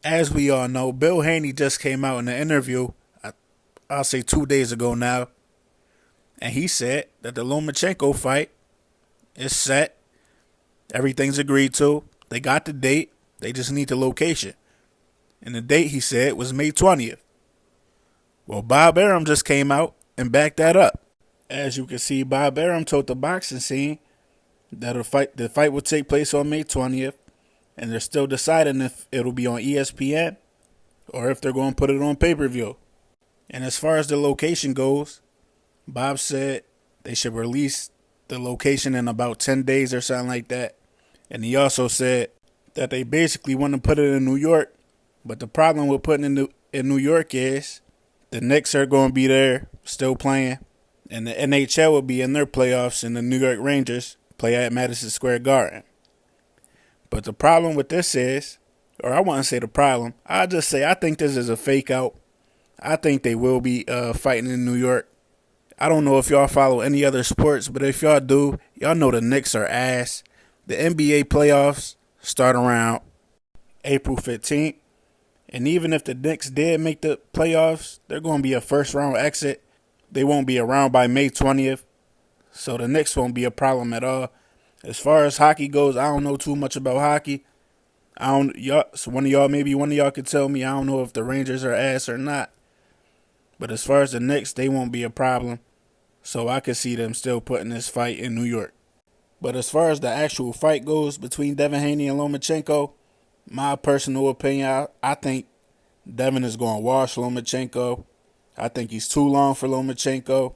As we all know, Bill Haney just came out in an interview, I'll say 2 days ago now, and he said that the Lomachenko fight is set. Everything's agreed to. They got the date. They just need the location. And the date, he said, was May 20th. Well, Bob Arum just came out and backed that up. As you can see, Bob Arum told the boxing scene that the fight will take place on May 20th, and they're still deciding if it'll be on ESPN or if they're going to put it on pay-per-view. And as far as the location goes, Bob said they should release the location in about 10 days or something like that. And he also said that they basically want to put it in New York, but the problem with putting it in New York is the Knicks are going to be there still playing, and the NHL will be in their playoffs, and the New York Rangers play at Madison Square Garden. But the problem with this is, or I wouldn't say the problem, I'll just say I think this is a fake out. I think they will be fighting in New York. I don't know if y'all follow any other sports, but if y'all do, y'all know the Knicks are ass. The NBA playoffs start around April 15th. And even if the Knicks did make the playoffs, they're going to be a first round exit. They won't be around by May 20th. So the Knicks won't be a problem at all. As far as hockey goes, I don't know too much about hockey. So one of y'all could tell me. I don't know if the Rangers are ass or not. But as far as the Knicks, they won't be a problem. So I could see them still putting this fight in New York. But as far as the actual fight goes between Devin Haney and Lomachenko, my personal opinion, I think Devin is going to wash Lomachenko. I think he's too long for Lomachenko.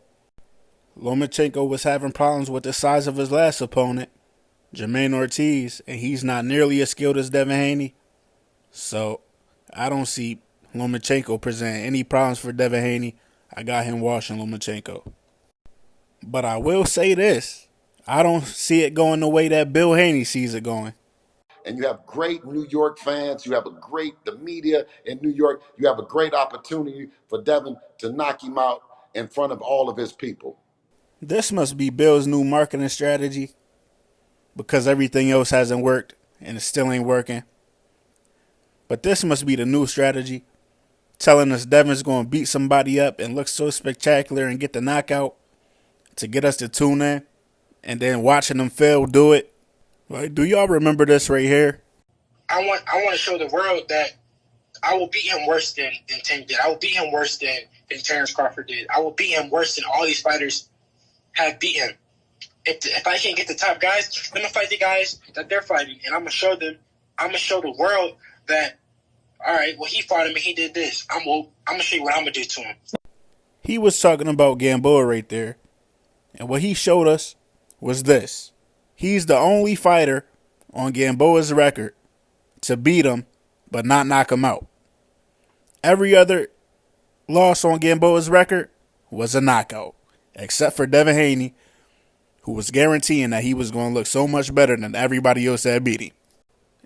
Lomachenko was having problems with the size of his last opponent, Jermaine Ortiz, and he's not nearly as skilled as Devin Haney. So I don't see Lomachenko presenting any problems for Devin Haney. I got him washing Lomachenko. But I will say this. I don't see it going the way that Bill Haney sees it going. And you have great New York fans. You have the media in New York. You have a great opportunity for Devin to knock him out in front of all of his people. This must be Bill's new marketing strategy because everything else hasn't worked and it still ain't working. But this must be the new strategy, telling us Devin's going to beat somebody up and look so spectacular and get the knockout to get us to tune in, and then watching them fail do it. Like, do y'all remember this right here? I want to show the world that I will beat him worse than Tank did. I will beat him worse than Terrence Crawford did. I will beat him worse than all these fighters have beat him. If I can't get the top guys, I'm going to fight the guys that they're fighting. And I'm going to show them, I'm going to show the world that, all right, well, he fought him and he did this. I'm going to show you what I'm going to do to him. He was talking about Gamboa right there. And what he showed us was this. He's the only fighter on Gamboa's record to beat him but not knock him out. Every other loss on Gamboa's record was a knockout, except for Devin Haney, who was guaranteeing that he was going to look so much better than everybody else that beat him.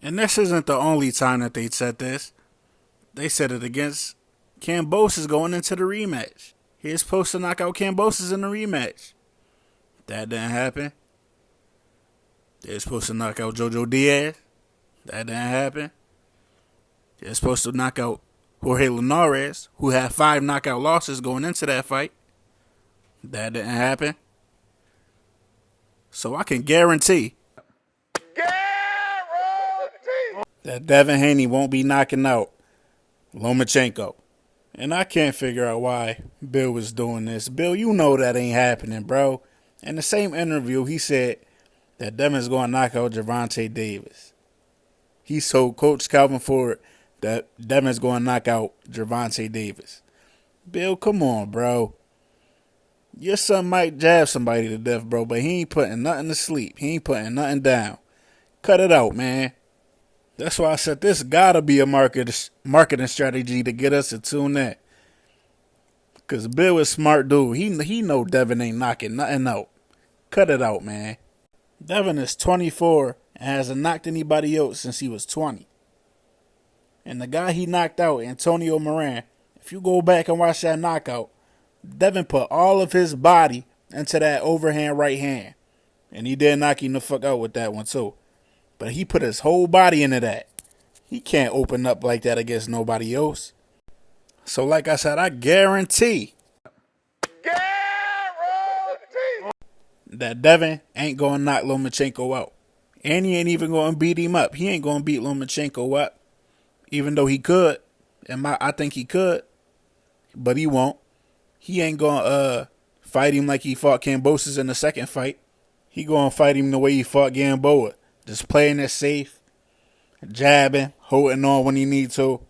And this isn't the only time that they said this. They said it against Kambosos going into the rematch. He was supposed to knock out Kambosos in the rematch. That didn't happen. They were supposed to knock out Jojo Diaz. That didn't happen. They were supposed to knock out Jorge Linares, who had 5 knockout losses going into that fight. That didn't happen. So I can guarantee that Devin Haney won't be knocking out Lomachenko. And I can't figure out why Bill was doing this. Bill, you know that ain't happening, bro. In the same interview, he said that Devin's going to knock out Gervonta Davis. He told Coach Calvin Ford that Devin's going to knock out Gervonta Davis. Bill, come on, bro. Your son might jab somebody to death, bro, but he ain't putting nothing to sleep. He ain't putting nothing down. Cut it out, man. That's why I said this gotta be a marketing strategy to get us to tune in. Because Bill is a smart dude. He know Devin ain't knocking nothing out. Cut it out, man. Devin is 24 and hasn't knocked anybody out since he was 20. And the guy he knocked out, Antonio Moran, if you go back and watch that knockout, Devin put all of his body into that overhand right hand. And he did knock him the fuck out with that one too. But he put his whole body into that. He can't open up like that against nobody else. So like I said, I guarantee that Devin ain't going to knock Lomachenko out. And he ain't even going to beat him up. He ain't going to beat Lomachenko up. Even though he could. I think he could. But he won't. He ain't going to fight him like he fought Kambosos in the second fight. He going to fight him the way he fought Gamboa. Just playing it safe. Jabbing. Holding on when he needs to.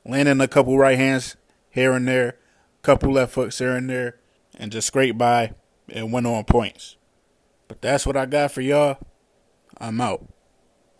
Landing a couple right hands here and there. Couple left hooks here and there. And just scrape by and win on points. But that's what I got for y'all. I'm out.